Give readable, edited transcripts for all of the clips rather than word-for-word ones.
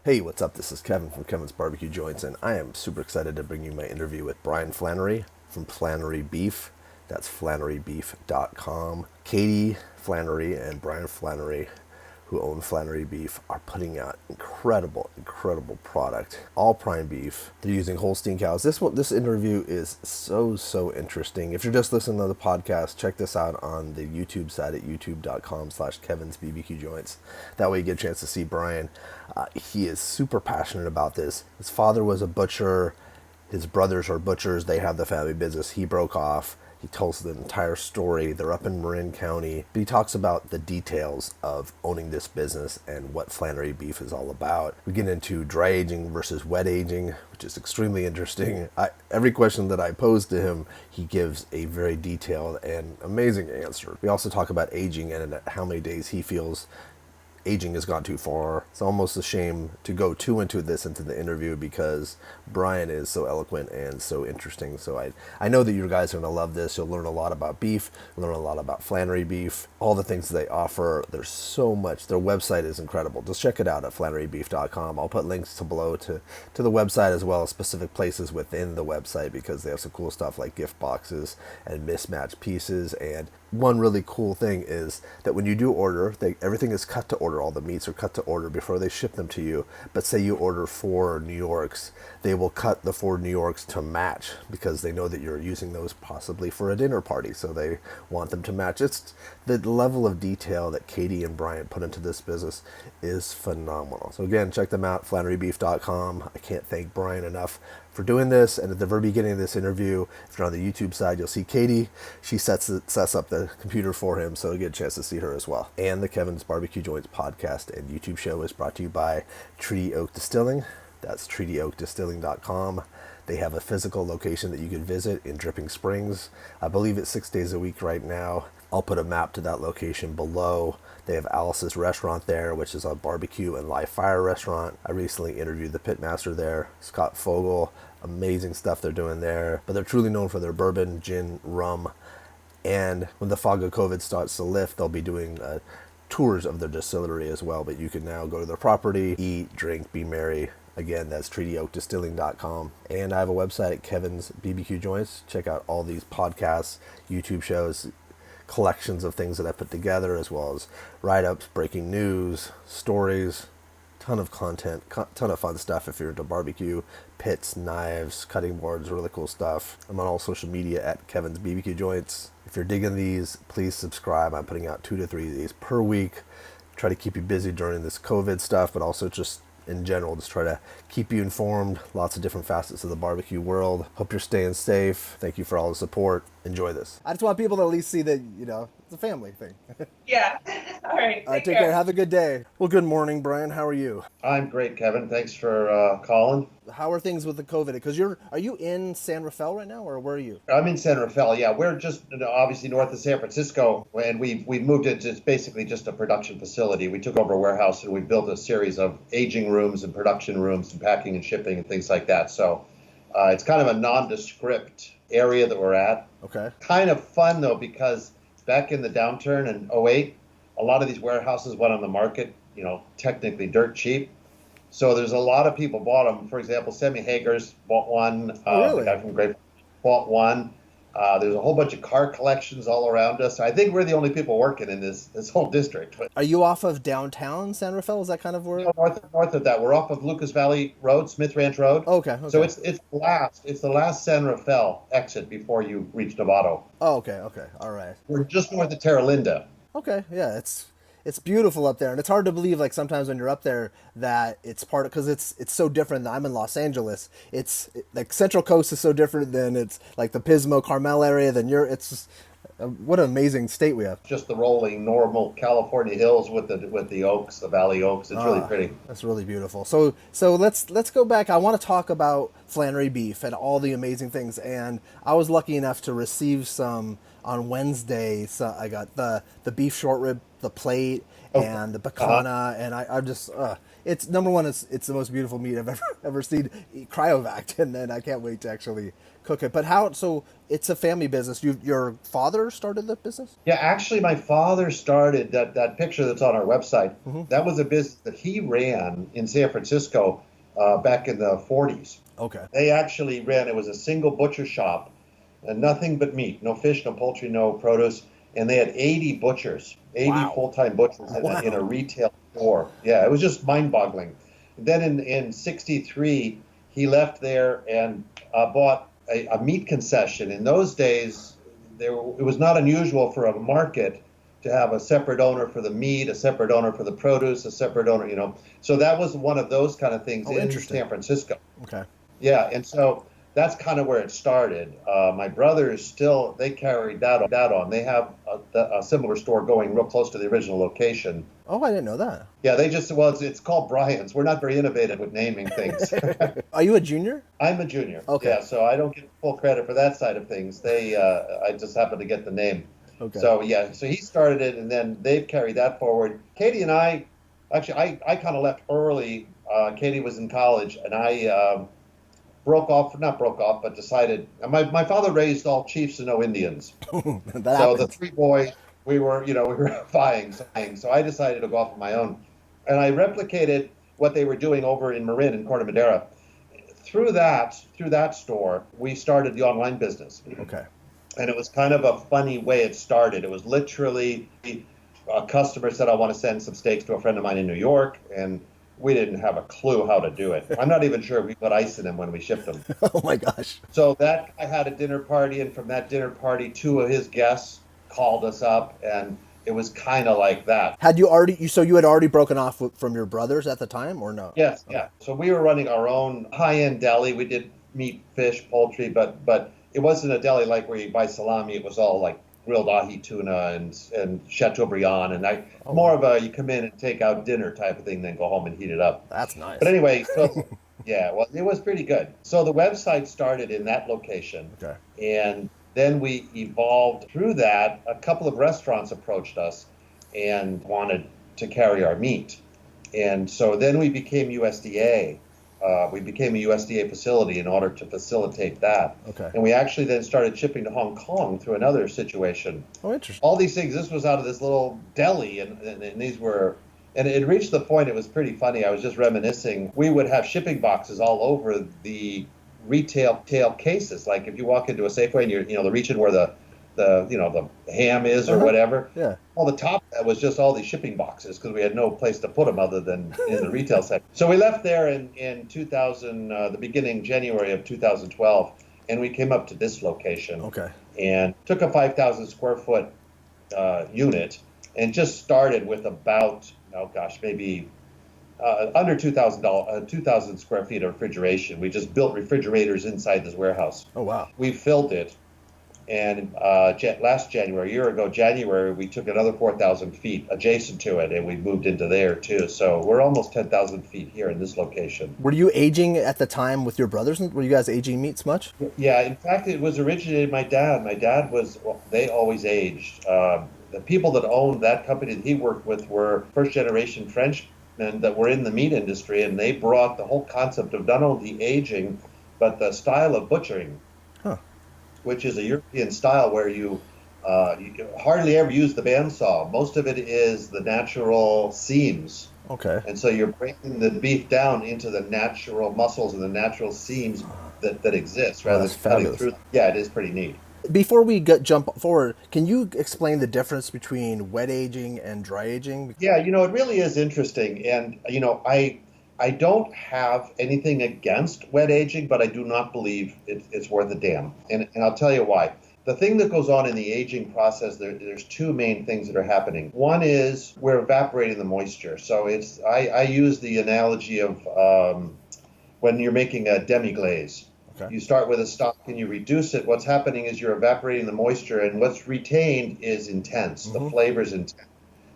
Hey, what's up? This is Kevin from Kevin's Barbecue Joints, and I am super excited to bring you my interview with Bryan Flannery from Flannery Beef. That's flannerybeef.com. Katie Flannery and Bryan Flannery, who own Flannery Beef, are putting out incredible product. All prime beef. They're using Holstein cows. This interview is so interesting. If you're just listening to the podcast, check this out on the YouTube side at youtube.com/Kevin's BBQ Joints. That way you get a chance to see Bryan. He is super passionate about this. His father was a butcher. His brothers are butchers. They have the family business. He broke off. He tells the entire story. They're up in Marin County. But he talks about the details of owning this business and what Flannery Beef is all about. We get into dry aging versus wet aging, which is extremely interesting. Every question that I pose to him, he gives a very detailed and amazing answer. We also talk about aging and how many days he feels aging has gone too far. It's almost a shame to go too into the interview because Bryan is so eloquent and so interesting. So I know that you guys are going to love this. You'll learn a lot about beef, learn a lot about Flannery Beef, all the things they offer. There's so much. Their website is incredible. Just check it out at flannerybeef.com. I'll put links below to the website as well as specific places within the website because they have some cool stuff like gift boxes and mismatched pieces. And one really cool thing is that when you do order, everything is cut to order. All the meats are cut to order before they ship them to you. But say you order 4 New Yorks, they will cut the 4 New Yorks to match because they know that you're using those possibly for a dinner party. So they want them to match. It's the level of detail that Katie and Bryan put into this business is phenomenal. So again, check them out, flannerybeef.com. I can't thank Bryan enough for doing this. And at the very beginning of this interview, if you're on the YouTube side, you'll see Katie. She sets up the computer for him, so you get a chance to see her as well. And the Kevin's Barbecue Joints podcast and YouTube show is brought to you by Treaty Oak Distilling. That's treatyoakdistilling.com. They have a physical location that you can visit in Dripping Springs. I believe it's 6 days a week right now. I'll put a map to that location below. They have Alice's Restaurant there, which is a barbecue and live fire restaurant. I recently interviewed the pitmaster there, Scott Fogel. Amazing stuff they're doing there. But they're truly known for their bourbon, gin, rum. And when the fog of COVID starts to lift, they'll be doing tours of their distillery as well. But you can now go to their property, eat, drink, be merry. Again, that's treatyoakdistilling.com. And I have a website at Kevin's BBQ Joints. Check out all these podcasts, YouTube shows, collections of things that I put together, as well as write-ups, breaking news, stories, ton of content, ton of fun stuff if you're into barbecue, pits, knives, cutting boards, really cool stuff. I'm on all social media at Kevin's BBQ Joints. If you're digging these, please subscribe. I'm putting out 2 to 3 of these per week. Try to keep you busy during this COVID stuff, but also just in general, just try to keep you informed. Lots of different facets of the barbecue world. Hope you're staying safe. Thank you for all the support. Enjoy this. I just want people to at least see that, it's a family thing. Yeah. All right. Take care. Have a good day. Well, good morning, Bryan. How are you? I'm great, Kevin. Thanks for calling. How are things with the COVID? Because are you in San Rafael right now, or where are you? I'm in San Rafael. Yeah, we're just obviously north of San Francisco, and we've moved it. It's basically just a production facility. We took over a warehouse and we built a series of aging rooms and production rooms and packing and shipping and things like that. So it's kind of a nondescript area that we're at. Okay. Kind of fun though, because back in the downturn in '08, a lot of these warehouses went on the market, technically dirt cheap. So there's a lot of people bought them. For example, Sammy Hager's bought one. Really? The guy from Great bought one. There's a whole bunch of car collections all around us. I think we're the only people working in this whole district. But, are you off of downtown San Rafael? Is that kind of where? North of that. We're off of Lucas Valley Road, Smith Ranch Road. Okay. So it's the last San Rafael exit before you reach Novato. Oh, okay. All right. We're just north of Terra Linda. Okay. Yeah, it's beautiful up there, and it's hard to believe, like, sometimes when you're up there that it's part of, because it's so different. I'm in Los Angeles. Like Central Coast is so different than it's like the Pismo Carmel area. What an amazing state we have. Just the rolling normal California hills with the oaks, the valley oaks. It's really pretty. That's really beautiful. So let's go back. I want to talk about Flannery Beef and all the amazing things. And I was lucky enough to receive some on Wednesday, so I got the beef short rib, the plate, Okay. and the Uh-huh. bacana, and I'm just it's number one. It's the most beautiful meat I've ever seen cryovac, and then I can't wait to actually cook it. But how? So it's a family business. Your father started the business? Yeah, actually, my father started that picture that's on our website. Mm-hmm. That was a business that he ran in San Francisco back in the 40s. Okay. They actually ran, it was a single butcher shop, and nothing but meat, no fish, no poultry, no produce. And they had 80 butchers, 80 Wow. full-time butchers in a retail store. Yeah, it was just mind-boggling. Then in 63, he left there and bought a meat concession. In those days, it was not unusual for a market to have a separate owner for the meat, a separate owner for the produce, a separate owner, So that was one of those kind of things in San Francisco. Okay. Yeah, and so that's kind of where it started. My brothers still, they carried that on. They have a similar store going real close to the original location. Oh, I didn't know that. Yeah, it's called Bryan's. We're not very innovative with naming things. Are you a junior? I'm a junior. Okay. Yeah, so I don't get full credit for that side of things. I just happen to get the name. Okay. So yeah, so he started it, and then they've carried that forward. Katie and I kind of left early. Katie was in college, and I not broke off, but decided. My father raised all chiefs and no Indians. So the three boys, we were vying. So I decided to go off on my own, and I replicated what they were doing over in Marin in Corte Madera. Through that store, we started the online business. Okay. And it was kind of a funny way it started. It was literally a customer said, I want to send some steaks to a friend of mine in New York, and we didn't have a clue how to do it. I'm not even sure we put ice in them when we shipped them. Oh my gosh. So that guy had a dinner party, and from that dinner party, two of his guests called us up, and it was kind of like that. So you had already broken off from your brothers at the time, or no? Yes, yeah. So we were running our own high-end deli. We did meat, fish, poultry, but it wasn't a deli like where you buy salami. It was all like grilled ahi tuna and Chateaubriand, and more of a you come in and take out dinner type of thing, then go home and heat it up. That's nice. But anyway, so yeah, well, it was pretty good. So the website started in that location, Okay. and then we evolved through that. A couple of restaurants approached us and wanted to carry our meat, and so then we became USDA. We became a USDA facility in order to facilitate that. Okay. And we actually then started shipping to Hong Kong through another situation. Oh, interesting. All these things, this was out of this little deli, and these were, and it reached the point, it was pretty funny. I was just reminiscing. We would have shipping boxes all over the retail cases. Like if you walk into a Safeway and you're, the region where the ham is or whatever. Yeah. Well, the top of that was just all these shipping boxes because we had no place to put them other than in the retail section. So we left there in 2000, the beginning January of 2012, and we came up to this location. Okay. And took a 5,000 square foot unit and just started with about, maybe under 2,000 square feet of refrigeration. We just built refrigerators inside this warehouse. Oh, wow. We filled it. And last January, a year ago, January, we took another 4,000 feet adjacent to it, and we moved into there, too. So we're almost 10,000 feet here in this location. Were you aging at the time with your brothers? Were you guys aging meats much? Yeah, in fact, it was originated my dad. My dad they always aged. The people that owned that company that he worked with were first-generation Frenchmen that were in the meat industry, and they brought the whole concept of not only the aging, but the style of butchering. Which is a European style where you hardly ever use the bandsaw. Most of it is the natural seams. Okay. And so you're breaking the beef down into the natural muscles and the natural seams that exist rather than cutting through them. Yeah, it is pretty neat. Before we jump forward, can you explain the difference between wet aging and dry aging? Yeah, it really is interesting. And, I don't have anything against wet aging, but I do not believe it's worth a damn. And I'll tell you why. The thing that goes on in the aging process, there's two main things that are happening. One is we're evaporating the moisture. So I use the analogy of when you're making a demi-glaze. Okay. You start with a stock and you reduce it. What's happening is you're evaporating the moisture, and what's retained is intense. Mm-hmm. The flavor's intense.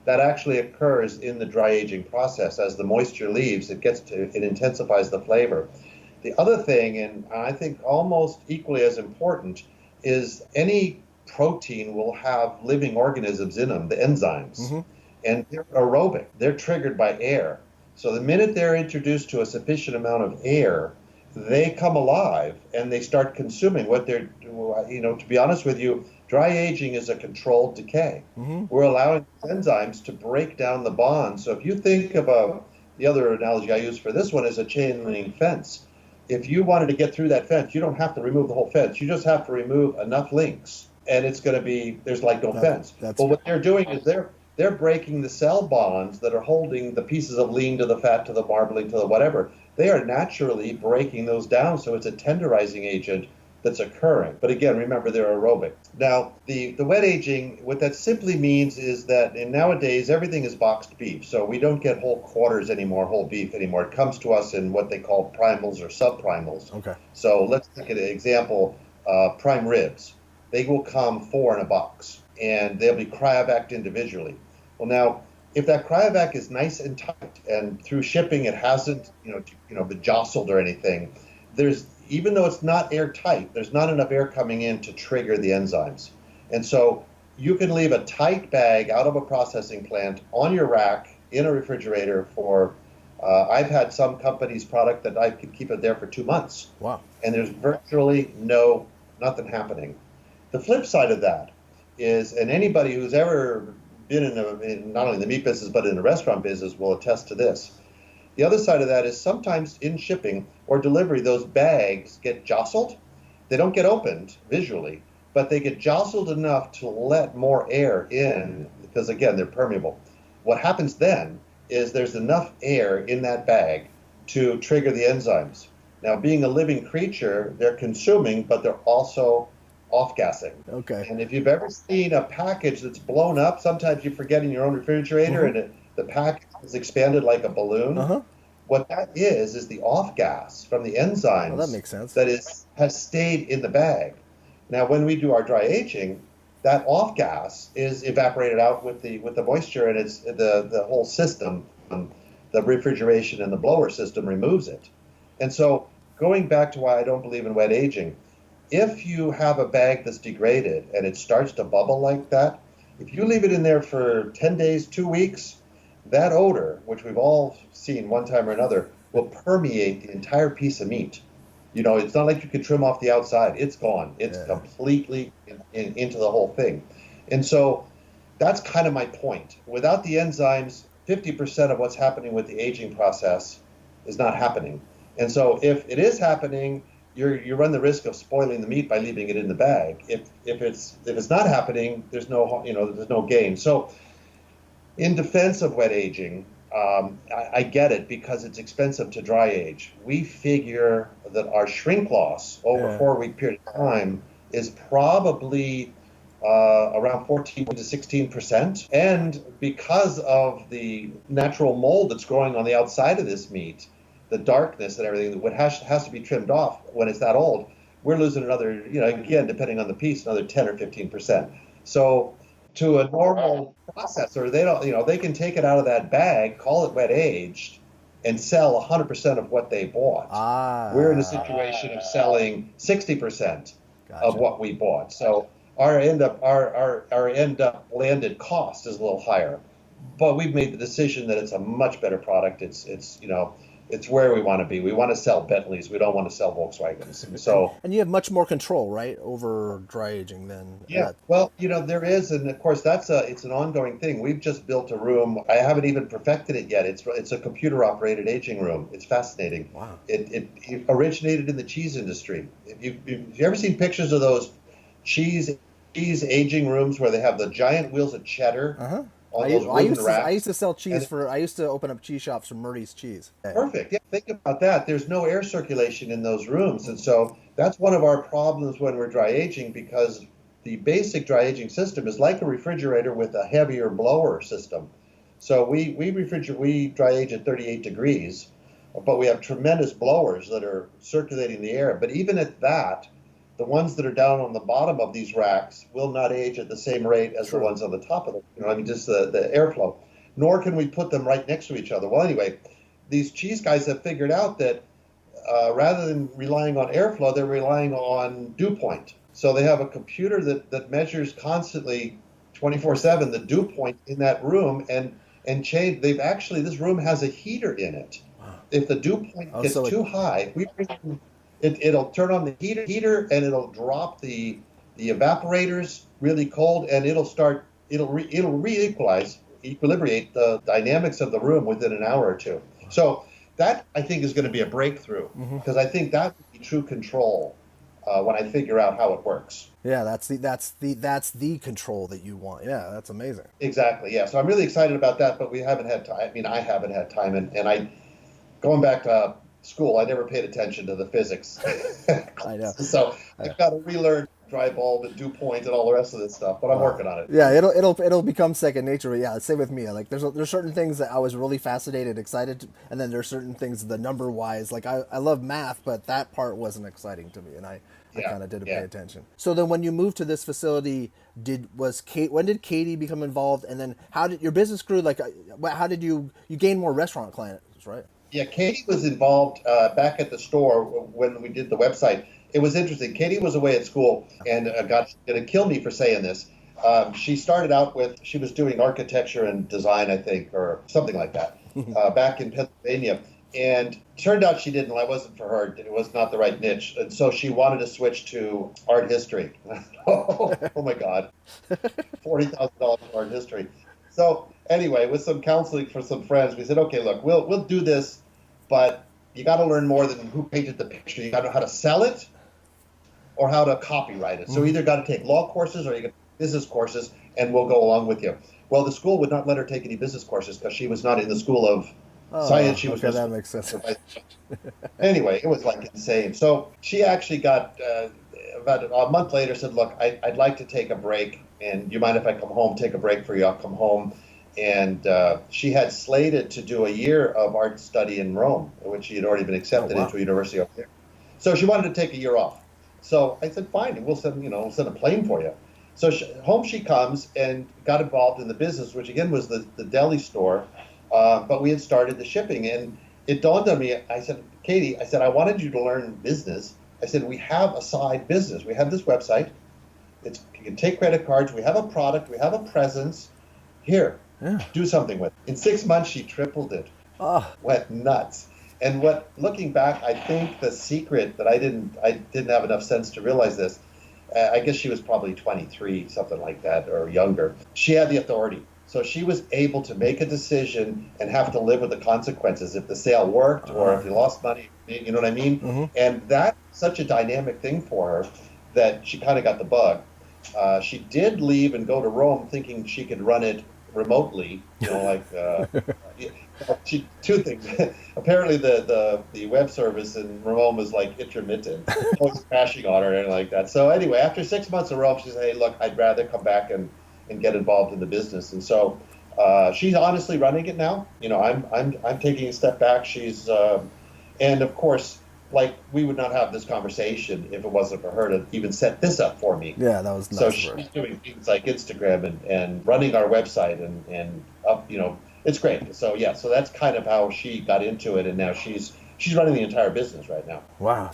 That actually occurs in the dry aging process. As the moisture leaves, it intensifies the flavor. The other thing, and I think almost equally as important, is any protein will have living organisms in them, the enzymes, and they're aerobic. They're triggered by air. So the minute they're introduced to a sufficient amount of air, they come alive and they start consuming what they're, to be honest with you, dry aging is a controlled decay. We're allowing enzymes to break down the bonds. So if you think of the other analogy I use for this one is a chain link fence. If you wanted to get through that fence, you don't have to remove the whole fence. You just have to remove enough links, and it's going to be, there's like no fence. But what they're doing is they're breaking the cell bonds that are holding the pieces of lean to the fat to the marbling to the whatever. They are naturally breaking those down, so it's a tenderizing agent that's occurring. But again, remember, they're aerobic. Now, the wet aging, what that simply means is that nowadays everything is boxed beef. So we don't get whole quarters anymore, whole beef anymore. It comes to us in what they call primals or subprimals. Okay. So let's take an example, prime ribs. They will come 4 in a box, and they'll be cryovac individually. Well, now, if that cryovac is nice and tight, and through shipping it hasn't, been jostled or anything, even though it's not airtight, there's not enough air coming in to trigger the enzymes. And so you can leave a tight bag out of a processing plant on your rack in a refrigerator for, I've had some company's product that I could keep it there for 2 months. Wow. And there's virtually nothing happening. The flip side of that is, and anybody who's ever been in not only the meat business but in the restaurant business will attest to this. The other side of that is sometimes in shipping or delivery, those bags get jostled. They don't get opened visually, but they get jostled enough to let more air in because, again, they're permeable. What happens then is there's enough air in that bag to trigger the enzymes. Now, being a living creature, they're consuming, but they're also off-gassing. Okay. And if you've ever seen a package that's blown up, sometimes you forget in your own refrigerator and the package is expanded like a balloon. What that is the off gas from the enzymes. Well, that makes sense. That has stayed in the bag. Now, when we do our dry aging, that off gas is evaporated out with the moisture, and it's the whole system, the refrigeration and the blower system removes it. And so, going back to why I don't believe in wet aging, if you have a bag that's degraded and it starts to bubble like that, if you leave it in there for 10 days, 2 weeks, that odor, which we've all seen one time or another, will permeate the entire piece of meat. It's not like you could trim off the outside. It's gone. It's completely into the whole thing. And so that's kind of my point. Without the enzymes, 50% of what's happening with the aging process is not happening. And so if it is happening, you run the risk of spoiling the meat by leaving it in the bag. If it's not happening, there's no gain. So in defense of wet aging, I get it because it's expensive to dry age. We figure that our shrink loss over a 4-week period of time is probably around 14 to 16%. And because of the natural mold that's growing on the outside of this meat, the darkness and everything that has to be trimmed off when it's that old, we're losing another, again, depending on the piece, another 10 or 15%. So to a normal processor, they can take it out of that bag, call it wet aged, and sell 100% of what they bought. We're in a situation of selling 60% of what we bought. So our end up landed cost is a little higher, but we've made the decision that it's a much better product. It's where we want to be. We want to sell Bentleys. We don't want to sell Volkswagens. So, and you have much more control, right, over dry aging than Well, there is, and of course it's an ongoing thing. We've just built a room. I haven't even perfected it yet. It's a computer operated aging room. It's fascinating. Wow. It originated in the cheese industry. Have you ever seen pictures of those cheese aging rooms where they have the giant wheels of cheddar? I used to sell cheese I used to open up cheese shops for Murray's Cheese. Perfect. Yeah, think about that. There's no air circulation in those rooms. And so that's one of our problems when we're dry aging, because the basic dry aging system is like a refrigerator with a heavier blower system. So we dry age at 38 degrees, but we have tremendous blowers that are circulating the air. But even at that, the ones that are down on the bottom of these racks will not age at the same rate as the ones on the top of them. Just the airflow. Nor can we put them right next to each other. Well, anyway, these cheese guys have figured out that rather than relying on airflow, they're relying on dew point. So they have a computer that measures constantly 24/7 the dew point in that room and change. This room has a heater in it. If the dew point gets too high, it'll turn on the heater and it'll drop the evaporators really cold, and it'll equilibrate the dynamics of the room within an hour or two. So that, I think, is going to be a breakthrough, because I think that would be true control when I figure out how it works. Yeah, that's the control that you want. Yeah, that's amazing. Exactly. Yeah. So I'm really excited about that, but we haven't had time. I mean, I haven't had time, and going back to school, I never paid attention to the physics. I know. So I've got to relearn dry bulb and dew point and all the rest of this stuff, but I'm working on it. Yeah, it'll become second nature. Yeah, same with me. Like there's certain things that I was really fascinated, excited to, and then there's certain things the number wise. Like I love math, but that part wasn't exciting to me, and I kind of didn't pay attention. So then when you moved to this facility, when did Katie become involved, and then how did your business grew? Like how did you gain more restaurant clients, right? Yeah, Katie was involved back at the store when we did the website. It was interesting. Katie was away at school, and she's going to kill me for saying this. She started out she was doing architecture and design, I think, or something like that, back in Pennsylvania. And turned out it wasn't for her. It was not the right niche. And so she wanted to switch to art history. Oh my God. $40,000 for art history. So anyway, with some counseling for some friends, we said, okay, look, we'll do this, but you got to learn more than who painted the picture. You got to know how to sell it or how to copyright it. So either got to take law courses or you got business courses, and we'll go along with you. Well, the school would not let her take any business courses because she was not in the school of science. She was that makes sense. Anyway, it was like insane. So she actually got about a month later said, look, I'd like to take a break, and do you mind if I come home, take a break for you? I'll come home. And she had slated to do a year of art study in Rome, which she had already been accepted into a university over there. So she wanted to take a year off. So I said, fine, we'll send a plane for you. So home she comes and got involved in the business, which again was the deli store. But we had started the shipping, and it dawned on me. I said, Katie, I wanted you to learn business. I said, we have a side business. We have this website. You can take credit cards. We have a product. We have a presence. Here, do something with it. In 6 months, she tripled it. Went nuts. And looking back, I think the secret that I didn't have enough sense to realize this. I guess she was probably 23, something like that, or younger. She had the authority. So she was able to make a decision and have to live with the consequences if the sale worked or if you lost money, you know what I mean? Mm-hmm. And that's such a dynamic thing for her that she kind of got the bug. She did leave and go to Rome thinking she could run it remotely, two things. Apparently the web service in Rome was like intermittent, always crashing on her and like that. So anyway, after 6 months in Rome, she said, hey, look, I'd rather come back and get involved in the business. And so she's honestly running it now. I'm taking a step back. She's and of course, like, we would not have this conversation if it wasn't for her to even set this up for me. Yeah, that was nice. So she's doing things like Instagram and running our website and up, it's great. So yeah, so that's kind of how she got into it, and now she's running the entire business right now. Wow,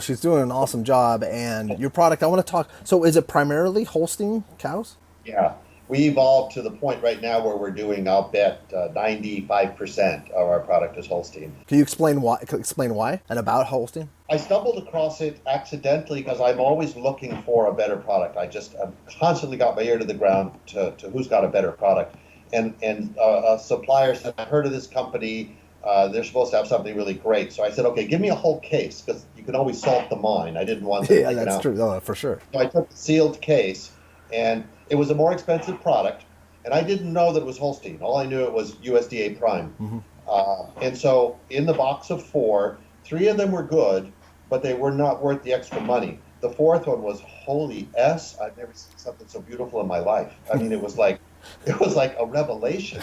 she's doing an awesome job. And your product, I want to talk. So is it primarily Holstein cows? Yeah. We evolved to the point right now where we're doing, I'll bet, 95% of our product is Holstein. Can you explain why and about Holstein? I stumbled across it accidentally because I'm always looking for a better product. I've constantly got my ear to the ground to who's got a better product. And a supplier said, I heard of this company. They're supposed to have something really great. So I said, okay, give me a whole case, because you can always salt the mine. I didn't want to. Yeah, that's true. Oh, for sure. So I took the sealed case, and it was a more expensive product, and I didn't know that it was Holstein. All I knew it was USDA Prime. Mm-hmm. And so in the box of 4, 3 of them were good, but they were not worth the extra money. The 4th one was holy S. I've never seen something so beautiful in my life. I mean, it was like a revelation.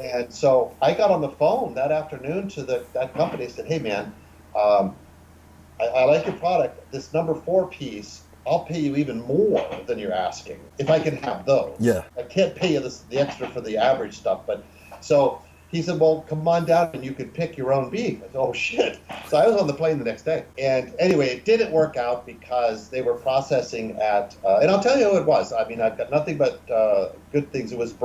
And so I got on the phone that afternoon to that company and said, hey, man, I like your product. This number 4 piece, I'll pay you even more than you're asking if I can have those. Yeah. I can't pay you the extra for the average stuff. But so He said, well, come on down and you could pick your own beef. I said, oh, shit. So I was on the plane the next day. And anyway, it didn't work out because they were processing at, and I'll tell you who it was. I mean, I've got nothing but good things. It was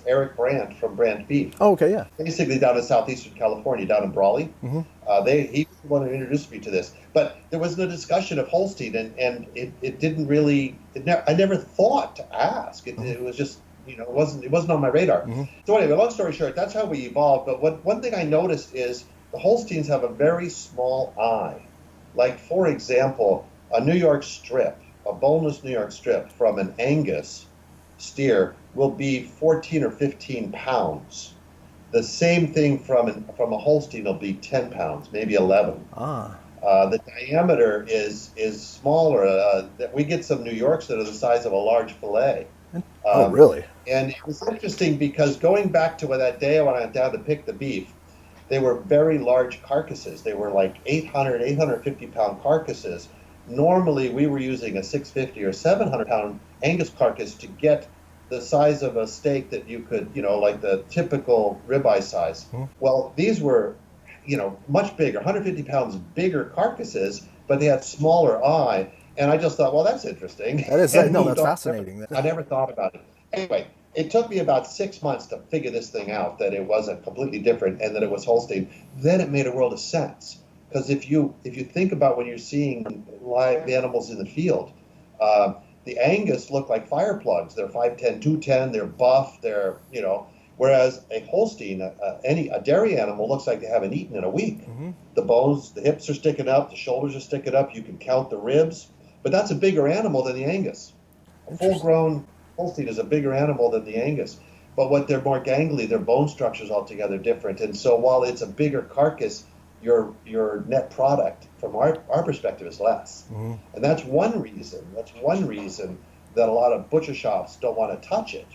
Eric Brandt from Bryan Beef. Oh, okay, yeah. Basically down in southeastern California, down in Brawley. Mm-hmm. He was the one who introduced me to this. But there was no discussion of Holstein, and it didn't really, I never thought to ask. It was just, it wasn't on my radar. Mm-hmm. So anyway, long story short, that's how we evolved. But one thing I noticed is the Holsteins have a very small eye. Like, for example, a New York strip, a boneless New York strip from an Angus steer will be 14 or 15 pounds. The same thing from a Holstein will be 10 pounds, maybe 11. The diameter is smaller. We get some New Yorks that are the size of a large fillet. Oh, really? And it was interesting because going back to that day when I went down to pick the beef, they were very large carcasses. They were like 850 pound carcasses. Normally, we were using a 650 or 700 pound Angus carcass to get the size of a steak that you could, like the typical ribeye size. Mm-hmm. Well, these were, much bigger, 150 pounds bigger carcasses, but they had smaller eye. And I just thought, well, that's interesting. That is, that's fascinating. I never thought about it. Anyway, it took me about 6 months to figure this thing out, that it wasn't completely different and that it was Holstein. Then it made a world of sense. Because if you think about when you're seeing live animals in the field, the Angus look like fire plugs. They're 5'10", 210, they're buff, they're, whereas a Holstein, a dairy animal looks like they haven't eaten in a week. Mm-hmm. The bones, the hips are sticking up, the shoulders are sticking up, you can count the ribs. But that's a bigger animal than the Angus. A full-grown Holstein is a bigger animal than the Angus. But what they're more gangly, their bone structure is altogether different. And so while it's a bigger carcass, your net product from our perspective is less. Mm-hmm. And that's one reason that a lot of butcher shops don't want to touch it,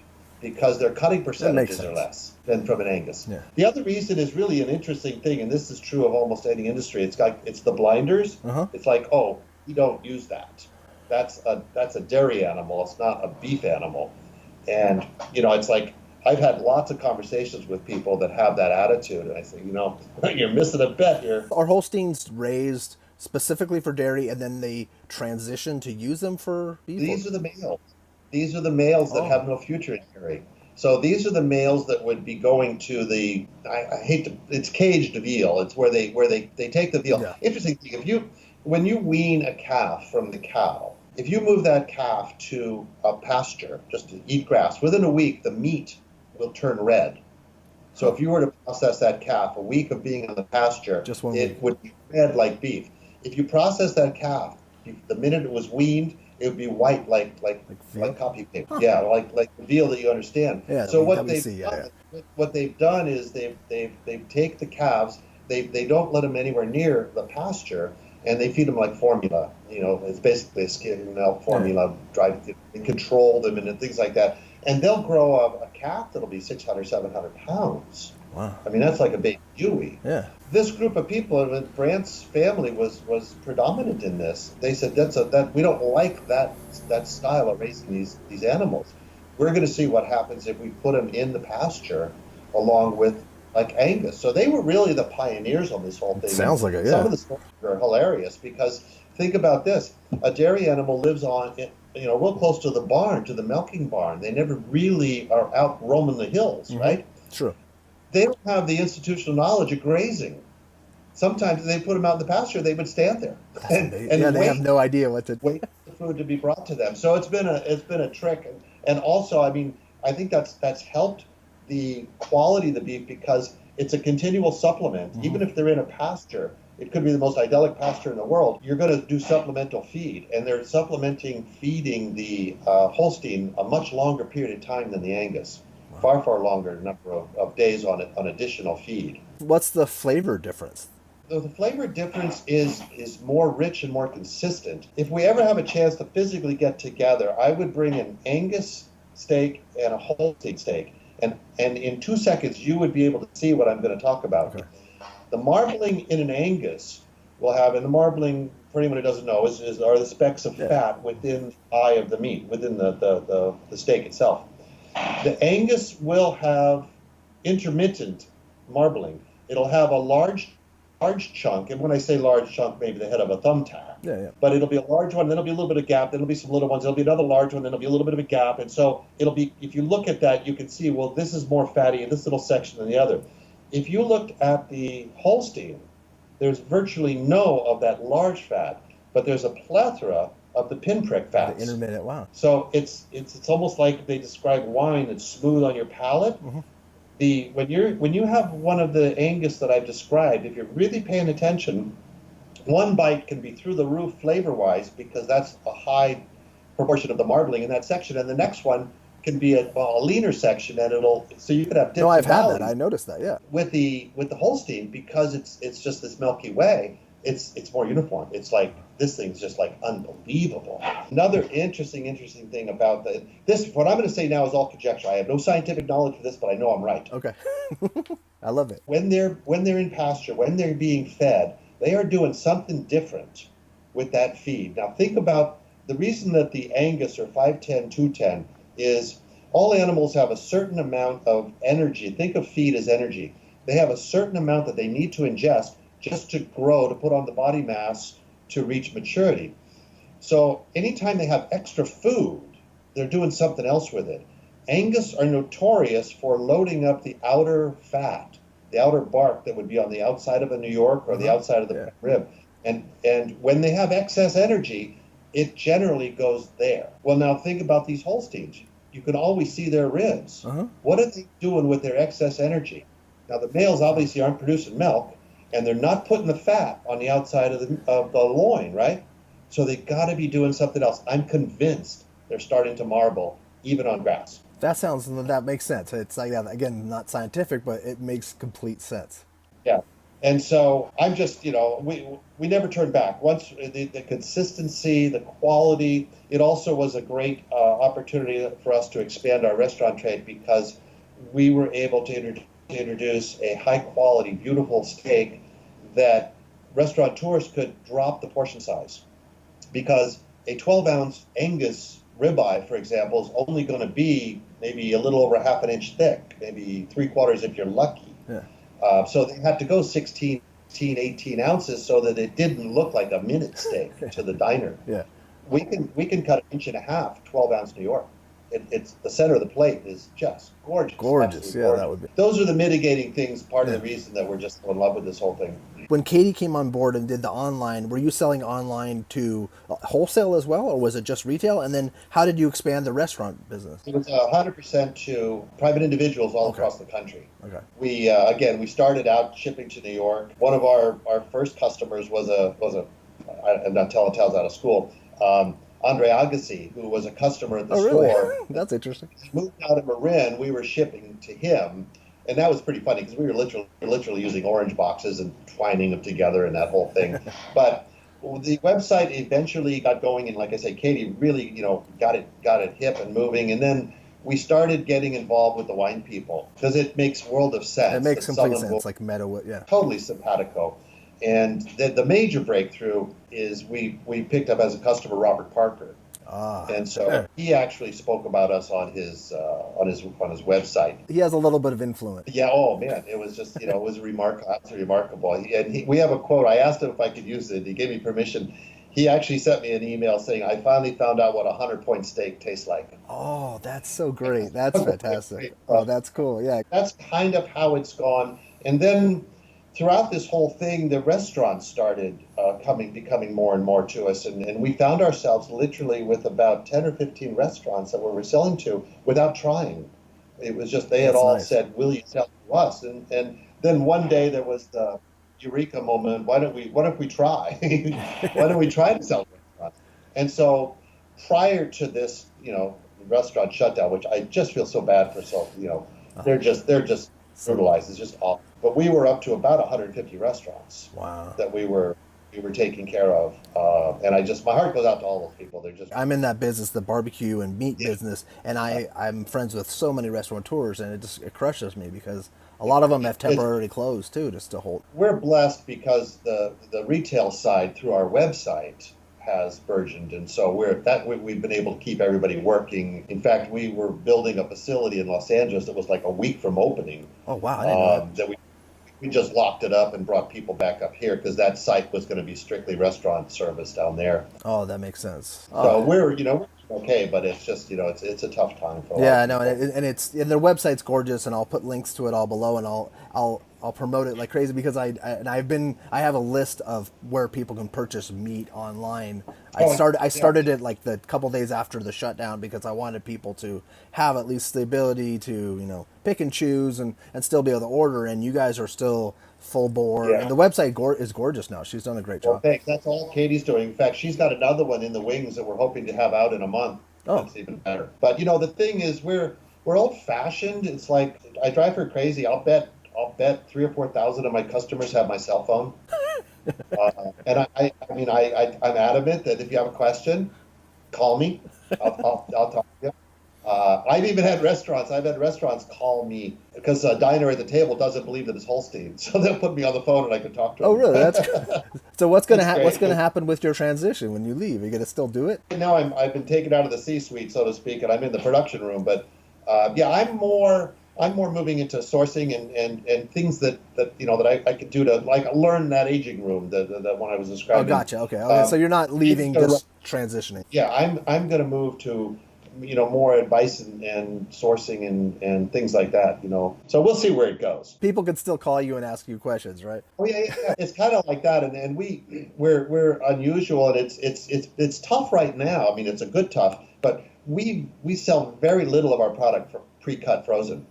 because their cutting percentages are less than from an Angus. Yeah. The other reason is really an interesting thing, and this is true of almost any industry. It's the blinders. Uh-huh. It's like, oh, we don't use that. That's a dairy animal. It's not a beef animal. And, it's like, I've had lots of conversations with people that have that attitude. And I say, you're missing a bet here. Are Holsteins raised specifically for dairy and then they transition to use them for beef? These are the males. These are the males that have no future in dairy. So these are the males that would be going to it's caged veal. It's where they take the veal. Yeah. Interesting thing, when you wean a calf from the cow, if you move that calf to a pasture just to eat grass, within a week the meat will turn red. So if you were to process that calf, a week of being in the pasture, would be red like beef. If you process that calf, the minute it was weaned, it would be white like copy paper. Huh. Yeah, like the veal that you understand. Yeah, so what they've done is they've take the calves, they don't let them anywhere near the pasture, and they feed them like formula. It's basically a skim milk formula, and control them and things like that. And they'll grow a calf that'll be 600, 700 pounds. Wow. I mean, that's like a baby Dewey. Yeah. This group of people, Brandt's family was predominant in this. They said that we don't like that style of raising these animals. We're going to see what happens if we put them in the pasture along with like Angus. So they were really the pioneers on this whole thing. Sounds like it, yeah. Some of the stories are hilarious because think about this. A dairy animal lives on, real close to the barn, to the milking barn. They never really are out roaming the hills, mm-hmm. right? True. They don't have the institutional knowledge of grazing. Sometimes they put them out in the pasture, they would stand there. And they have no idea what to wait for the food to be brought to them. So it's been a trick. And also, I mean, I think that's helped the quality of the beef because it's a continual supplement. Mm-hmm. Even if they're in a pasture, it could be the most idyllic pasture in the world. You're going to do supplemental feed, and they're feeding the Holstein a much longer period of time than the Angus. Wow. Far longer number of days on additional feed. What's the flavor difference? The flavor difference is more rich and more consistent. If we ever have a chance to physically get together, I would bring an Angus steak and a Holstein steak. And in 2 seconds, you would be able to see what I'm going to talk about. Okay. The marbling in an Angus will have, and the marbling, for anyone who doesn't know, are the specks of fat within the eye of the meat, within the steak itself. The Angus will have intermittent marbling. It'll have a large chunk, and when I say large chunk, maybe the head of a thumbtack. Yeah. But it'll be a large one, then it'll be a little bit of gap, then it'll be some little ones, there'll be another large one, then there'll be a little bit of a gap. And so it'll be, if you look at that, you can see, well, this is more fatty in this little section than the other. If you looked at the Holstein, there's virtually no of that large fat, but there's a plethora of the pinprick fats. The intermittent, wow. So it's almost like they describe wine that's smooth on your palate. Mm-hmm. When you have one of the Angus that I've described, if you're really paying attention, one bite can be through the roof flavor-wise because that's a high proportion of the marbling in that section, and the next one can be a leaner section, and so you could have dips. No, I've and had valleys. that. I noticed that. Yeah. With the Holstein, because it's just this Milky Way, it's more uniform. It's like this thing's just like unbelievable. Another interesting thing about this, what I'm going to say now is all conjecture. I have no scientific knowledge for this, but I know I'm right. Okay. I love it. When they're in pasture, when they're being fed, they are doing something different with that feed. Now think about the reason that the Angus or 510, 210 is all animals have a certain amount of energy. Think of feed as energy. They have a certain amount that they need to ingest just to grow, to put on the body mass to reach maturity. So anytime they have extra food, they're doing something else with it. Angus are notorious for loading up the outer fat, the outer bark that would be on the outside of a New York or the outside of the rib. And when they have excess energy, it generally goes there. Well, now think about these Holsteins. You can always see their ribs. What are they doing with their excess energy? Now, the males obviously aren't producing milk, and they're not putting the fat on the outside of the loin, right? So they've got to be doing something else. I'm convinced they're starting to marble, even on grass. That makes sense. It's like, again, not scientific, but it makes complete sense. Yeah. And so I'm just, we never turned back. Once the consistency, the quality, it also was a great opportunity for us to expand our restaurant trade because we were able to introduce a high quality, beautiful steak that restaurateurs could drop the portion size. Because a 12-ounce Angus ribeye, for example, is only going to be maybe a little over half an inch thick, maybe 3/4 if you're lucky. Yeah. So they had to go 16, 18 ounces so that it didn't look like a minute steak to the diner. Yeah. We can cut 1.5 inches, 12-ounce New York. It's the center of the plate is just gorgeous. Gorgeous, yeah, gorgeous. that would be. Those are the mitigating things. Part of the reason that we're just so in love with this whole thing. When Katie came on board and did the online, were you selling online to wholesale as well, or was it just retail? And then how did you expand the restaurant business? It was 100% to private individuals all across the country. Okay. We started out shipping to New York. One of our first customers was I'm not telling tales out of school. Andre Agassi, who was a customer at the store. Really? That's interesting. He moved out of Marin. We were shipping to him, and that was pretty funny because we were literally using orange boxes and twining them together and that whole thing. But the website eventually got going, and like I said, Katie really got it hip and moving, and then we started getting involved with the wine people because it makes world of sense. It makes complete sense, like meta, yeah. Totally simpatico. And the major breakthrough is we picked up as a customer Robert Parker, and so he actually spoke about us on his website. He has a little bit of influence. Yeah. Oh man, it was just it was remarkable. We have a quote. I asked him if I could use it. He gave me permission. He actually sent me an email saying, "I finally found out what a 100-point steak tastes like." Oh, that's so great. That's fantastic. Oh, that's cool. Yeah. That's kind of how it's gone, and then. Throughout this whole thing, the restaurants started becoming more and more to us, and we found ourselves literally with about 10 or 15 restaurants that we were selling to without trying. It was just they had all said, "Will you sell to us?" And then one day there was the eureka moment. What if we try? Why don't we try to sell to restaurants? And so prior to this, restaurant shutdown, which I just feel so bad for, they're just brutalized. It's just awful. But we were up to about 150 restaurants. Wow. That we were taking care of, and my heart goes out to all those people. I'm in that business, the barbecue and meat business, and I'm friends with so many restaurateurs, and it crushes me because a lot of them have temporarily closed too, just to hold. We're blessed because the retail side through our website has burgeoned, and so we've been able to keep everybody working. In fact, we were building a facility in Los Angeles that was like a week from opening. Oh wow! I didn't know that. we just locked it up and brought people back up here because that site was going to be strictly restaurant service down there. Oh, that makes sense. So Oh. we're okay, but it's just, it's a tough time for a lot Yeah, of no, people. and their website's gorgeous, and I'll put links to it all below, and I'll promote it like crazy because I have a list of where people can purchase meat online. I started it like the couple days after the shutdown because I wanted people to have at least the ability to pick and choose and still be able to order. And you guys are still full bore, Yeah. and the website is gorgeous now. She's done a great Well, job. thanks. That's all Katie's doing. In fact, she's got another one in the wings that we're hoping to have out in a month. Oh. That's even better. But the thing is, we're old fashioned. It's like I drive her crazy. I'll bet 3,000 or 4,000 of my customers have my cell phone. And I'm adamant that if you have a question, call me. I'll talk to you. I've had restaurants call me because a diner at the table doesn't believe that it's Holstein, so they'll put me on the phone and I can talk to them. Oh, really? That's so. What's gonna That's great. happen with your transition when you leave? Are you gonna still do it? Right now I've been taken out of the C-suite, so to speak, and I'm in the production room. But I'm more moving into sourcing and things that I could do to like learn that aging room that one I was describing. Oh, gotcha. Okay. So you're not leaving, just transitioning. Yeah, I'm going to move to more advice and sourcing and things like that. So we'll see where it goes. People can still call you and ask you questions, right? Oh yeah. It's kind of like that, and we're unusual, and it's tough right now. I mean, it's a good tough, but we sell very little of our product for pre-cut frozen.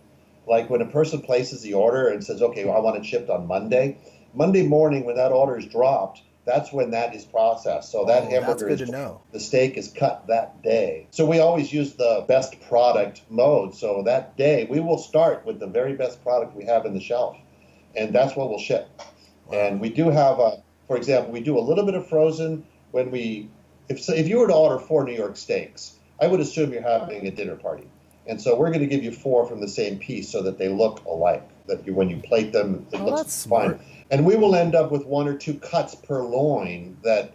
Like when a person places the order and says, okay, well, I want it shipped on Monday morning when that order is dropped, that's when that is processed. So that hamburger that's good to know. The steak is cut that day. So we always use the best product mode. So that day we will start with the very best product we have in the shelf, and that's what we'll ship. Wow. And we do have, for example, we do a little bit of frozen when if you were to order 4 New York steaks, I would assume you're having a dinner party. And so we're going to give you 4 from the same piece so that they look alike, that when you plate them, it looks that's smart. fine. And we will end up with 1 or 2 cuts per loin that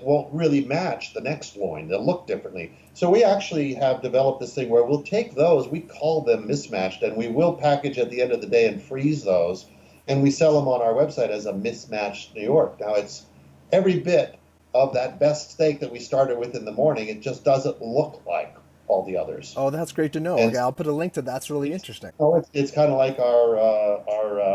won't really match the next loin. They'll look differently. So we actually have developed this thing where we'll take those, we call them mismatched, and we will package at the end of the day and freeze those, and we sell them on our website as a mismatched New York. Now, it's every bit of that best steak that we started with in the morning. It just doesn't look like all the others. Oh, that's great to know. Okay, I'll put a link to that. That's really interesting. Oh, it's kind of like our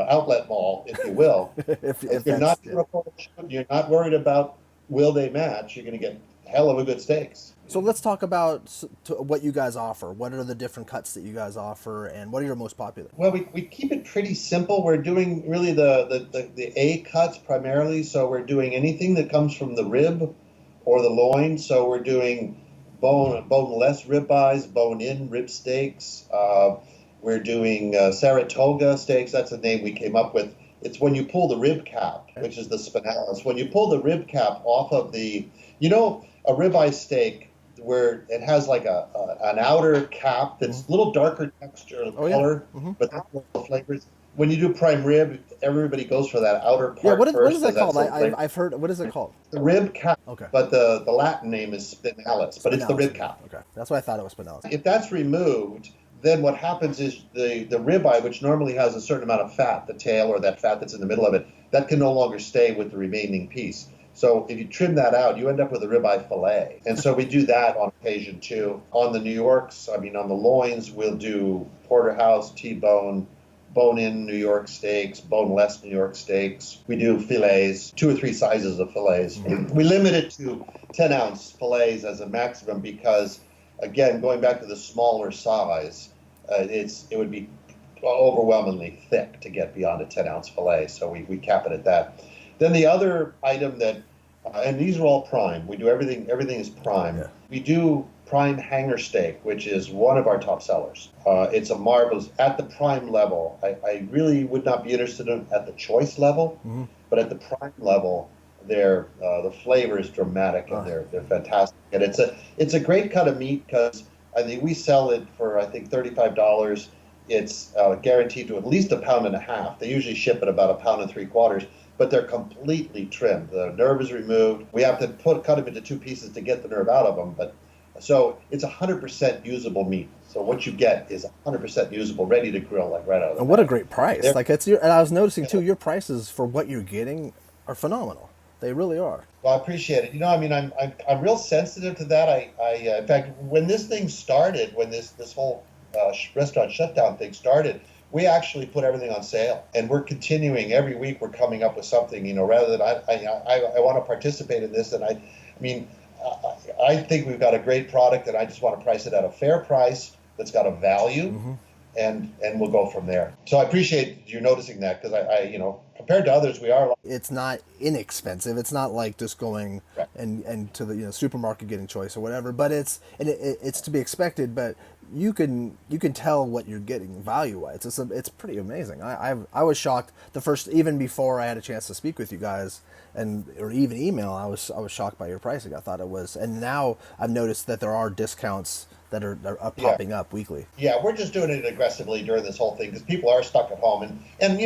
outlet mall, if you will. if you're not you're not worried about will they match, you're going to get hell of a good steaks. So let's talk about what you guys offer. What are the different cuts that you guys offer, and what are your most popular? Well, we keep it pretty simple. We're doing really the A cuts primarily. So we're doing anything that comes from the rib or the loin. So we're doing boneless ribeyes, bone-in rib steaks. We're doing Saratoga steaks. That's a name we came up with. It's when you pull the rib cap, which is the spinalis. When you pull the rib cap off of a ribeye steak where it has like an outer cap that's a little darker texture color, but that's what the flavors. When you do prime rib, everybody goes for that outer part. Yeah, what is that called? I've heard. What is it called? The rib cap. Okay. But the Latin name is spinalis, but it's the rib cap. Okay, that's why I thought it was spinalis. If that's removed, then what happens is the ribeye, which normally has a certain amount of fat, the tail or that fat that's in the middle of it, that can no longer stay with the remaining piece. So if you trim that out, you end up with a ribeye fillet. And so we do that on occasion too. On the New Yorks, on the loins, we'll do porterhouse, T-bone, bone-in New York steaks, boneless New York steaks. We do fillets, 2 or 3 sizes of fillets. We limit it to 10-ounce fillets as a maximum because, again, going back to the smaller size, it would be overwhelmingly thick to get beyond a 10-ounce fillet, so we cap it at that. Then the other item that, and these are all prime. We do everything is prime. Yeah. We do prime hanger steak, which is one of our top sellers. It's a marvelous, at the prime level. I really would not be interested in at the choice level, but at the prime level, the flavor is dramatic and they're fantastic. And it's a great cut of meat because we sell it for $35. It's guaranteed to at least 1.5 pounds. They usually ship at about 1.75 pounds. But they're completely trimmed. The nerve is removed. We have to cut them into 2 pieces to get the nerve out of them, but So it's 100% usable meat. So what you get is 100% usable, ready to grill, like right out of the And what a bag. great price! They're- Like it's your, and I was noticing too, your prices for what you're getting are phenomenal. They really are. Well, I appreciate it. I mean, I'm real sensitive to that. In fact, when this thing started, when this whole restaurant shutdown thing started, we actually put everything on sale, and we're continuing every week. We're coming up with something, rather than I want to participate in this, and I mean, I think we've got a great product, and I just want to price it at a fair price that's got a value. Mm-hmm. And we'll go from there. So I appreciate you noticing that, because compared to others, we are. It's not inexpensive. It's not like just going Right. and to the supermarket getting choice or whatever. But it's to be expected. But you can tell what you're getting value wise. It's pretty amazing. I was shocked the first, even before I had a chance to speak with you guys or even email. I was shocked by your pricing. I thought it was, and now I've noticed that there are discounts that are popping up weekly. Yeah, we're just doing it aggressively during this whole thing because people are stuck at home. And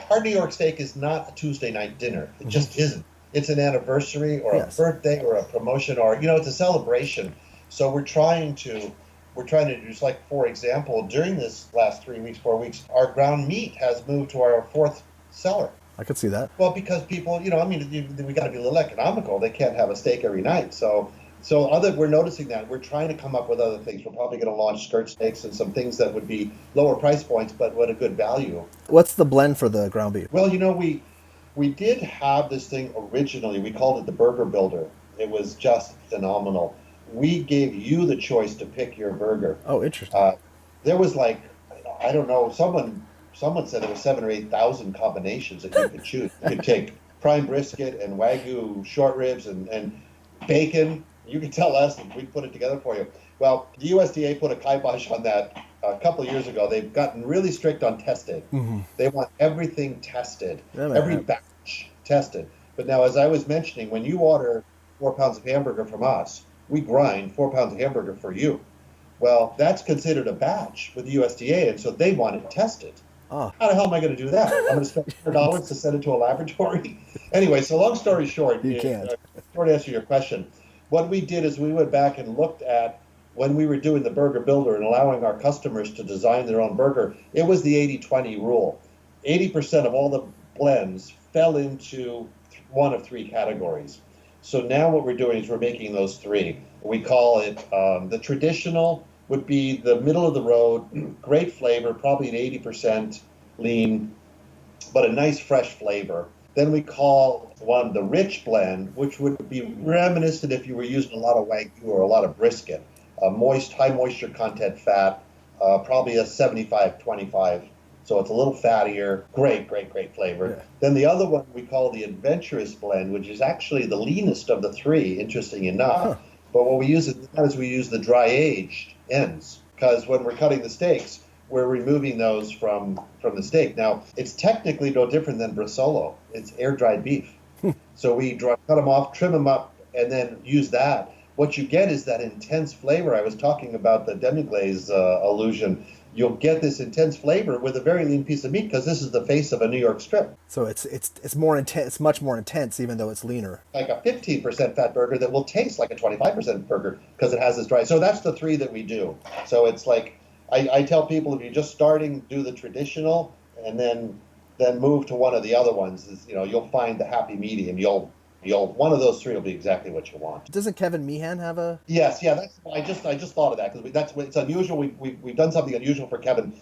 our New York steak is not a Tuesday night dinner. It just isn't. It's an anniversary or a birthday or a promotion, or, it's a celebration. So we're trying to do, like, for example, during this last 3 weeks, 4 weeks, our ground meat has moved to our fourth seller. I could see that. Well, because people, we got to be a little economical. They can't have a steak every night. So we're noticing that. We're trying to come up with other things. We're probably going to launch skirt steaks and some things that would be lower price points, but what a good value. What's the blend for the ground beef? Well, we did have this thing originally. We called it the Burger Builder. It was just phenomenal. We gave you the choice to pick your burger. Oh, interesting. There was, like, I don't know, someone said there were 7,000 or 8,000 combinations that you could choose. You could take prime brisket and Wagyu short ribs and bacon. You can tell us, and we put it together for you. Well, the USDA put a kibosh on that a couple of years ago. They've gotten really strict on testing. Mm-hmm. They want everything tested, Yeah, every batch tested. But now, as I was mentioning, when you order 4 pounds of hamburger from us, we grind 4 pounds of hamburger for you. Well, that's considered a batch with the USDA, and so they want it tested. Oh. How the hell am I going to do that? I'm going to spend $100 to send it to a laboratory? Anyway, so long story short, You can't. Short answer to your question, what we did is we went back and looked at when we were doing the Burger Builder and allowing our customers to design their own burger. It was the 80-20 rule. 80% of all the blends fell into one of three categories. So now what we're doing is we're making those three. We call it the traditional would be the middle of the road, great flavor, probably an 80% lean, but a nice fresh flavor. Then we call one the rich blend, which would be reminiscent if you were using a lot of Wagyu or a lot of brisket. Moist, high moisture content fat, probably a 75-25. So it's a little fattier, great flavor. Yeah. Then the other one we call the adventurous blend, which is actually the leanest of the three, interesting enough. Huh. But what we use is we use the dry aged ends, because when we're cutting the steaks, we're removing those from the steak. Now, it's technically no different than Brasolo. It's air-dried beef. So we cut them off, trim them up, and then use that. What you get is that intense flavor. I was talking about the demi-glaze illusion. You'll get this intense flavor with a very lean piece of meat, because this is the face of a New York strip. So it's more intense. It's much more intense, even though it's leaner. Like a 15% fat burger that will taste like a 25% burger because it has this dry. So that's the three that we do. So it's like I tell people, if you're just starting, do the traditional, and then move to one of the other ones. You'll find the happy medium. You'll one of those three will be exactly what you want. Doesn't Kevin Meehan have a? Yes, yeah. I just thought of that because it's unusual. We've done something unusual for Kevin.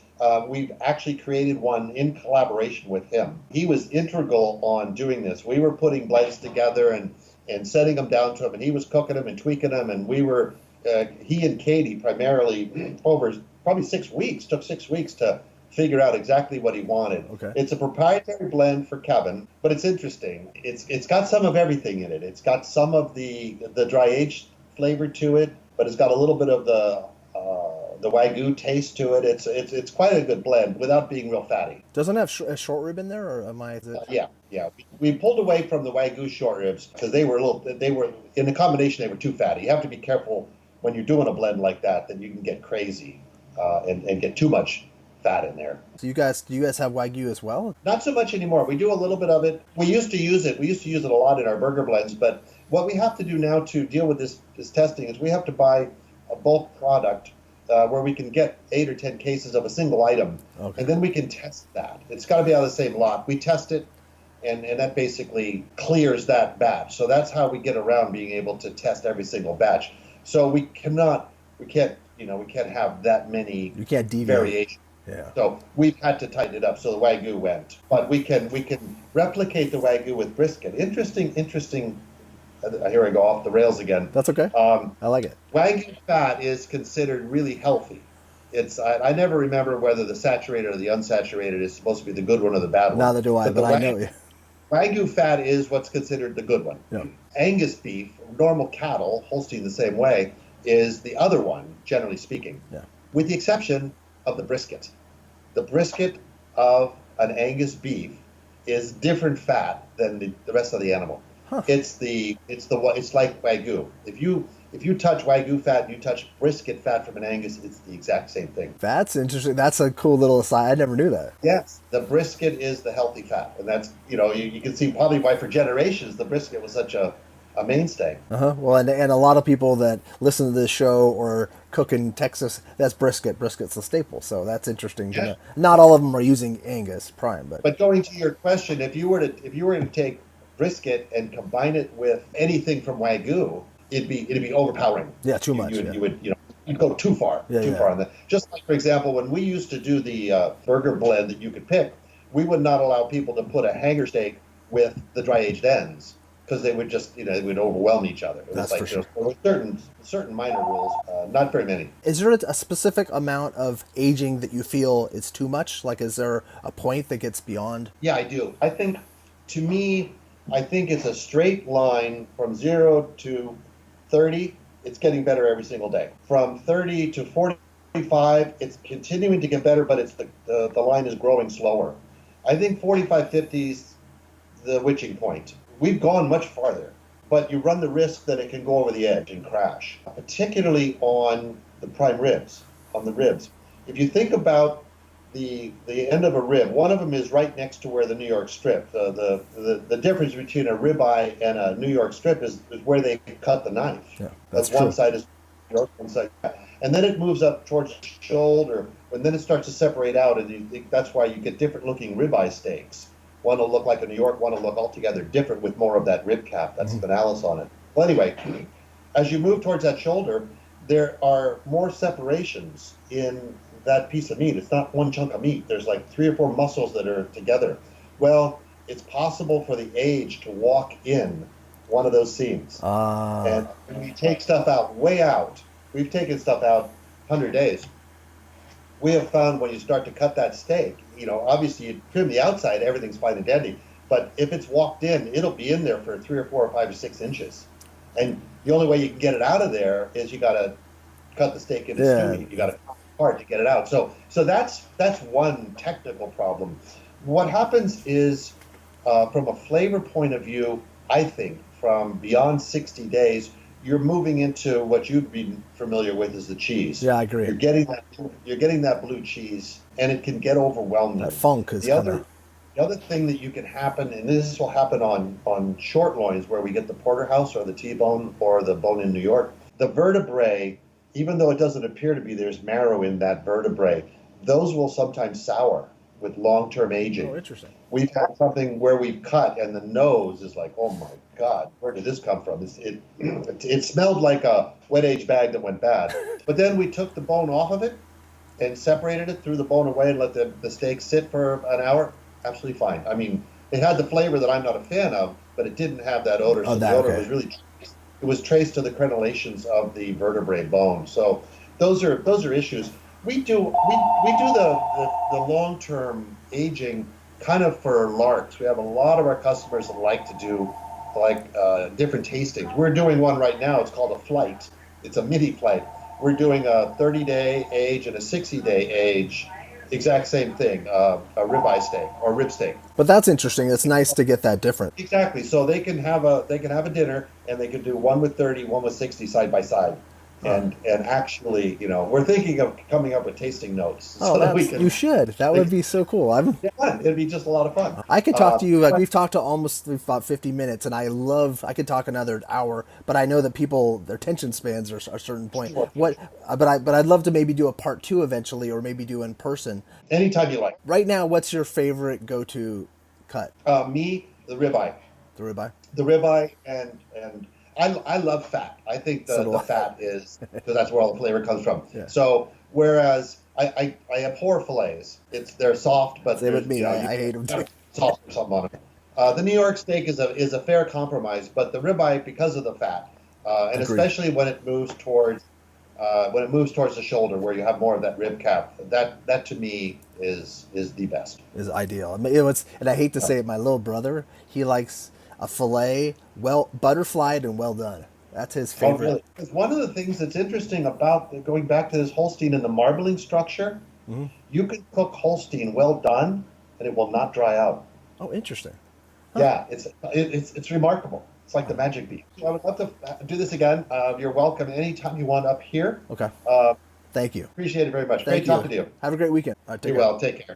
We've actually created one in collaboration with him. He was integral on doing this. We were putting blends together and setting them down to him, and he was cooking them and tweaking them, and we were he and Katie primarily over probably 6 weeks. Took 6 weeks to figure out exactly what he wanted. Okay. It's a proprietary blend for Kevin, but it's interesting. It's got some of everything in it. It's got some of the dry aged flavor to it, but it's got a little bit of the Wagyu taste to it. It's quite a good blend without being real fatty. Doesn't it have a short rib in there, or am I? Yeah. We pulled away from the Wagyu short ribs because they were in the combination. They were too fatty. You have to be careful when you're doing a blend like that you can get crazy and get too much fat in there. So do you guys have Wagyu as well? Not so much anymore. We do a little bit of it. We used to use it. We used to use it a lot in our burger blends. But what we have to do now to deal with this testing is we have to buy a bulk product where we can get 8 or 10 cases of a single item, and then we can test that. It's got to be out of the same lot. We test it, and that basically clears that batch. So that's how we get around being able to test every single batch. So we can't have that many variations. Yeah. So we've had to tighten it up. So the Wagyu went, but we can replicate the Wagyu with brisket. Interesting. Here I go off the rails again. That's okay. I like it. Wagyu fat is considered really healthy. I never remember whether the saturated or the unsaturated is supposed to be the good one or the bad one. Neither do I, but I know you. Wagyu fat is what's considered the good one. Yeah. Angus beef, normal cattle, Holstein the same way, is the other one, generally speaking. Yeah. With the exception of the brisket. The brisket of an Angus beef is different fat than the rest of the animal. Huh. It's like Wagyu. If you touch Wagyu fat, you touch brisket fat from an Angus, it's the exact same thing. That's interesting. That's a cool little aside. I never knew that. Yes, the brisket is the healthy fat, and that's you can see probably why for generations the brisket was such a mainstay. Well, and a lot of people that listen to this show or cook in Texas, that's brisket. Brisket's a staple, so that's interesting to know. Not all of them are using Angus Prime, but going to your question, if you were to take brisket and combine it with anything from Wagyu, it'd be overpowering. Yeah, too much. You'd go too far on that. Just like, for example, when we used to do the burger blend that you could pick, we would not allow people to put a hanger steak with the dry aged ends, because they would just, they would overwhelm each other. That's for sure. There were certain minor rules, not very many. Is there a specific amount of aging that you feel is too much? Like, is there a point that gets beyond? Yeah, I do. To me, I think it's a straight line from 0 to 30. It's getting better every single day. From 30 to 45, it's continuing to get better, but it's the line is growing slower. I think 45, 50 is the witching point. We've gone much farther, but you run the risk that it can go over the edge and crash, particularly on the prime ribs, on the ribs. If you think about the end of a rib, one of them is right next to where the New York strip. The difference between a ribeye and a New York strip is where they cut the knife. Yeah, that's one true. side is New York, one side, and then it moves up towards the shoulder, and then it starts to separate out, and that's why you get different looking ribeye steaks. One will look like a New York, one will look altogether different with more of that rib cap. That's spinalis on it. Well, anyway, as you move towards that shoulder, there are more separations in that piece of meat. It's not one chunk of meat. There's like 3 or 4 muscles that are together. Well, it's possible for the age to walk in one of those seams. And we take stuff out, way out. We've taken stuff out 100 days. We have found when you start to cut that steak, obviously you trim the outside, everything's fine and dandy. But if it's walked in, it'll be in there for 3 or 4 or 5 or 6 inches. And the only way you can get it out of there is you got to cut the steak into stew. You got to cut it apart to get it out. So that's one technical problem. What happens is, from a flavor point of view, I think from beyond 60 days, you're moving into what you'd be familiar with as the cheese. Yeah, I agree. You're getting that blue cheese, and it can get overwhelming. That funk is The other thing that you can happen, and this will happen on short loins where we get the porterhouse or the T-bone or the bone in New York, the vertebrae, even though it doesn't appear to be, there's marrow in that vertebrae, those will sometimes sour with long-term aging. Oh, interesting. We've had something where we've cut and the nose is like, oh my God, where did this come from? It smelled like a wet age bag that went bad. But then we took the bone off of it and separated it, threw the bone away and let the steak sit for an hour. Absolutely fine. I mean, it had the flavor that I'm not a fan of, but it didn't have that odor. So the odor was really, it was traced to the crenellations of the vertebrae bone. So those are issues. We do the long-term aging kind of for larks. We have a lot of our customers that like to do different tastings. We're doing one right now. It's called a flight. It's a mini flight. We're doing a 30-day age and a 60-day age. Exact same thing, a ribeye steak or rib steak. But that's interesting. It's nice to get that different. Exactly. So they can have a dinner and they can do one with 30, one with 60 side by side. and actually, we're thinking of coming up with tasting notes Oh, so that we can. you should. That would be so cool. Yeah, it'd be just a lot of fun. I could talk to you. Like, we've talked to almost about 50 minutes, and I could talk another hour. But I know that people, their attention spans are a certain point. Sure. But I'd love to maybe do a part 2 eventually, or maybe do in person. Anytime you like. Right now, what's your favorite go-to cut? Me, the ribeye. The ribeye. The ribeye, and I love fat. I think the fat is, because that's where all the flavor comes from. Yeah. So whereas I abhor fillets. They're soft, but Same with me. I hate them too. Salt or something on them. The New York steak is a fair compromise, but the ribeye, because of the fat, and Agreed. especially when it moves towards the shoulder, where you have more of that rib cap, that to me is the best. Is ideal. I mean, and I hate to say it, my little brother, he likes a fillet, butterflied and well done. That's his favorite. Oh, really? 'Cause one of the things that's interesting about going back to this Holstein and the marbling structure, you can cook Holstein well done, and it will not dry out. Oh, interesting. Huh. Yeah, it's remarkable. It's like the magic beef. So I would love to do this again. You're welcome anytime you want up here. Okay. Thank you. Appreciate it very much. Thank Great talking to you. Have a great weekend. All right, take You care. well. Take care.